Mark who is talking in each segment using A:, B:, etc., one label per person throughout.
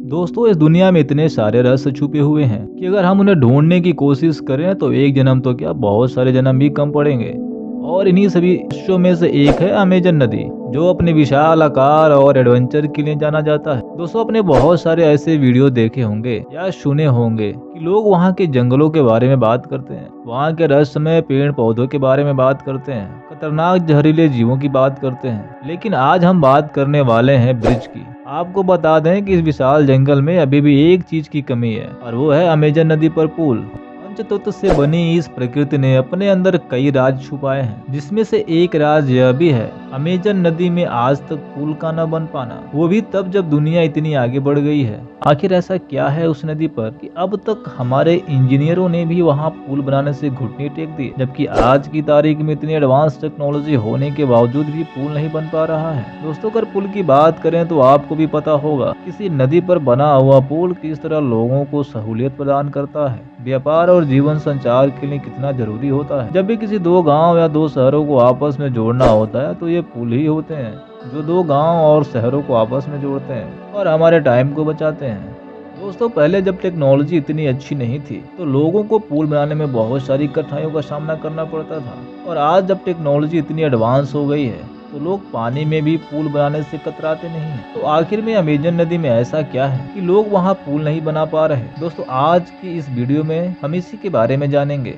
A: दोस्तों, इस दुनिया में इतने सारे रहस्य छुपे हुए हैं कि अगर हम उन्हें ढूंढने की कोशिश करें तो एक जन्म तो क्या, बहुत सारे जन्म भी कम पड़ेंगे। और इन्हीं सभी रहस्यों में से एक है अमेजन नदी, जो अपने विशाल आकार और एडवेंचर के लिए जाना जाता है। दोस्तों, आपने बहुत सारे ऐसे वीडियो देखे होंगे या सुने होंगे कि लोग वहाँ के जंगलों के बारे में बात करते हैं, वहाँ के रहस्यमय पेड़ पौधों के बारे में बात करते हैं, खतरनाक जहरीले जीवों की बात करते हैं। लेकिन आज हम बात करने वाले हैं ब्रिज की। आपको बता दें कि इस विशाल जंगल में अभी भी एक चीज की कमी है, और वो है अमेजन नदी पर पुल। पंचतत्व से बनी इस प्रकृति ने अपने अंदर कई राज छुपाए हैं, जिसमें से एक राज यह भी है, अमेजन नदी में आज तक पुल का न बन पाना, वो भी तब जब दुनिया इतनी आगे बढ़ गई है। आखिर ऐसा क्या है उस नदी पर कि अब तक हमारे इंजीनियरों ने भी वहाँ पुल बनाने से घुटने टेक दिए, जबकि आज की तारीख में इतनी एडवांस टेक्नोलॉजी होने के बावजूद भी पुल नहीं बन पा रहा है। दोस्तों, अगर पुल की बात करें तो आपको भी पता होगा किसी नदी पर बना हुआ पुल किस तरह लोगों को सहूलियत प्रदान करता है, व्यापार और जीवन संचार के लिए कितना जरूरी होता है। जब भी किसी दो गांव या दो शहरों को आपस में जोड़ना होता है तो ये पुल ही होते हैं जो दो गांव और शहरों को आपस में जोड़ते हैं और हमारे टाइम को बचाते हैं। दोस्तों, पहले जब टेक्नोलॉजी इतनी अच्छी नहीं थी तो लोगों को पुल बनाने में बहुत सारी कठिनाइयों का सामना करना पड़ता था, और आज जब टेक्नोलॉजी इतनी एडवांस हो गई है तो लोग पानी में भी पुल बनाने से कतराते नहीं हैं। तो आखिर में अमेजन नदी में ऐसा क्या है कि लोग वहां पुल नहीं बना पा रहे? दोस्तों, आज की इस वीडियो में हम इसी के बारे में जानेंगे।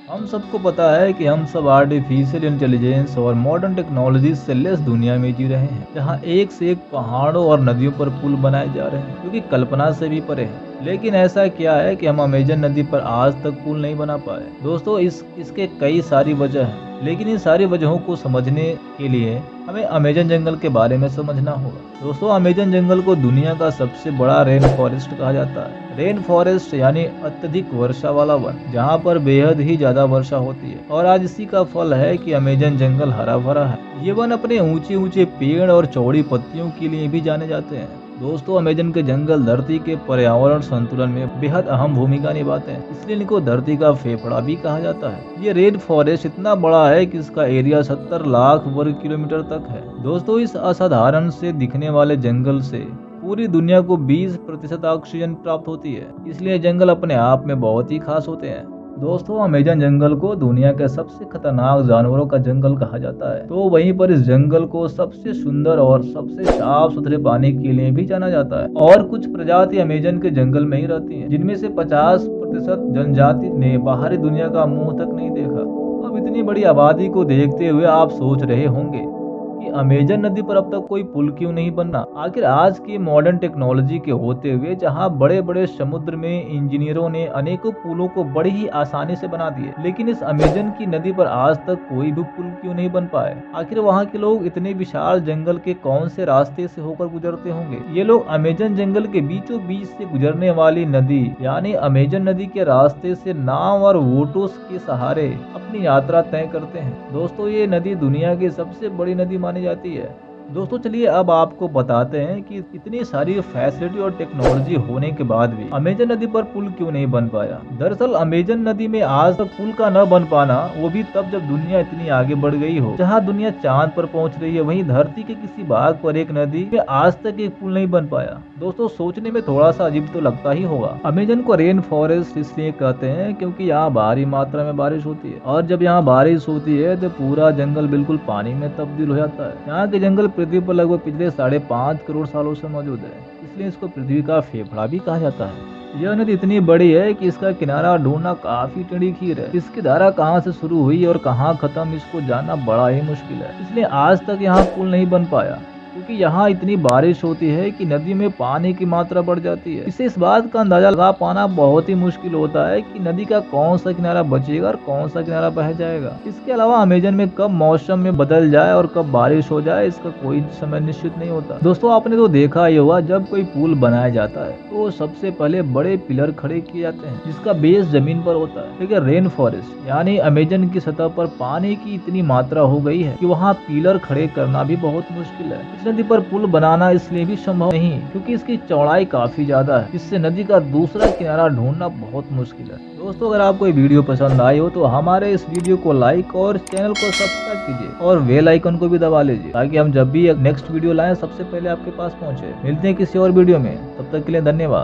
A: हम सबको पता है कि हम सब आर्टिफिशियल इंटेलिजेंस और मॉडर्न टेक्नोलॉजी से लेस दुनिया में जी रहे हैं, जहां एक से एक पहाड़ों और नदियों पर पुल बनाए जा रहे हैं, जो कि कल्पना से भी परे है। लेकिन ऐसा क्या है कि हम अमेजन नदी पर आज तक पुल नहीं बना पाए? दोस्तों, इसके कई सारी वजह हैं, लेकिन इन सारी वजहों को समझने के लिए हमें अमेजन जंगल के बारे में समझना होगा। दोस्तों, अमेजन जंगल को दुनिया का सबसे बड़ा रेन फॉरेस्ट कहा जाता है। रेन फॉरेस्ट यानी अत्यधिक वर्षा वाला वन, जहाँ पर बेहद ही ज्यादा वर्षा होती है, और आज इसी का फल है कि अमेजन जंगल हरा भरा है। ये वन अपने ऊंचे ऊंचे पेड़ और चौड़ी पत्तियों के लिए भी जाने जाते हैं। दोस्तों, अमेजन के जंगल धरती के पर्यावरण संतुलन में बेहद अहम भूमिका निभाते हैं, इसलिए इनको धरती का फेफड़ा भी कहा जाता है। ये रेन फॉरेस्ट इतना बड़ा है कि इसका एरिया 70 लाख वर्ग किलोमीटर तक है। दोस्तों, इस असाधारण से दिखने वाले जंगल से पूरी दुनिया को 20% ऑक्सीजन प्राप्त होती है, इसलिए जंगल अपने आप में बहुत ही खास होते हैं। दोस्तों, अमेजन जंगल को दुनिया के सबसे खतरनाक जानवरों का जंगल कहा जाता है, तो वहीं पर इस जंगल को सबसे सुंदर और सबसे साफ सुथरे पानी के लिए भी जाना जाता है। और कुछ प्रजाति अमेजन के जंगल में ही रहती हैं, जिनमें से 50% जनजाति ने बाहरी दुनिया का मुंह तक नहीं देखा। अब इतनी बड़ी आबादी को देखते हुए आप सोच रहे होंगे कि अमेजन नदी पर अब तक कोई पुल क्यों नहीं बनना? आखिर आज की मॉडर्न टेक्नोलॉजी के होते हुए जहां बड़े बड़े समुद्र में इंजीनियरों ने अनेकों पुलों को बड़ी ही आसानी से बना दिए, लेकिन इस अमेजन की नदी पर आज तक कोई भी पुल क्यों नहीं बन पाए? आखिर वहां के लोग इतने विशाल जंगल के कौन से रास्ते से होकर गुजरते होंगे? ये लोग अमेजन जंगल के बीचों बीच से गुजरने वाली नदी यानी अमेजन नदी के रास्ते से नाव और वोटोस के सहारे अपनी यात्रा तय करते हैं। दोस्तों, ये नदी दुनिया की सबसे बड़ी नदी मानी जाती है। दोस्तों, चलिए अब आपको बताते हैं कि इतनी सारी फैसिलिटी और टेक्नोलॉजी होने के बाद भी अमेजन नदी पर पुल क्यों नहीं बन पाया। दरअसल अमेजन नदी में आज तक पुल का न बन पाना, वो भी तब जब दुनिया इतनी आगे बढ़ गई हो। जहां दुनिया चांद पर पहुंच रही है, वहीं धरती के किसी भाग पर एक नदी में आज तक एक पुल नहीं बन पाया। दोस्तों, सोचने में थोड़ा सा अजीब तो लगता ही होगा। अमेजन को रेन फॉरेस्ट इसलिए कहते हैं क्योंकि यहाँ भारी मात्रा में बारिश होती है, और जब यहाँ बारिश होती है तो पूरा जंगल बिल्कुल पानी में तब्दील हो जाता है। यहाँ के जंगल पृथ्वी पर लगभग पिछले 5.5 करोड़ सालों से मौजूद है, इसलिए इसको पृथ्वी का फेफड़ा भी कहा जाता है। यह नदी इतनी बड़ी है कि इसका किनारा ढूंढना काफी टेढ़ी खीर है। इसकी धारा कहाँ से शुरू हुई और कहाँ खत्म, इसको जानना बड़ा ही मुश्किल है। इसलिए आज तक यहाँ पुल नहीं बन पाया, क्योंकि यहाँ इतनी बारिश होती है कि नदी में पानी की मात्रा बढ़ जाती है। इससे इस बात का अंदाजा लगा पाना बहुत ही मुश्किल होता है कि नदी का कौन सा किनारा बचेगा और कौन सा किनारा बह जाएगा। इसके अलावा अमेजन में कब मौसम में बदल जाए और कब बारिश हो जाए, इसका कोई समय निश्चित नहीं होता। दोस्तों, आपने तो देखा ही होगा, जब कोई पुल बनाया जाता है तो सबसे पहले बड़े पिलर खड़े किए जाते हैं, जिसका बेस जमीन पर होता है। लेकिन रेन फॉरेस्ट यानी अमेजन की सतह पर पानी की इतनी मात्रा हो गई है कि वहाँ पिलर खड़े करना भी बहुत मुश्किल है। इस नदी पर पुल बनाना इसलिए भी संभव नहीं क्योंकि इसकी चौड़ाई काफी ज्यादा है, इससे नदी का दूसरा किनारा ढूंढना बहुत मुश्किल है। दोस्तों, अगर आपको ये वीडियो पसंद आई हो तो हमारे इस वीडियो को लाइक और चैनल को सब्सक्राइब कीजिए और बेल आइकन को भी दबा लीजिए ताकि हम जब भी एक नेक्स्ट वीडियो लाएं सबसे पहले आपके पास पहुंचे। मिलते हैं किसी और वीडियो में, तब तक के लिए धन्यवाद।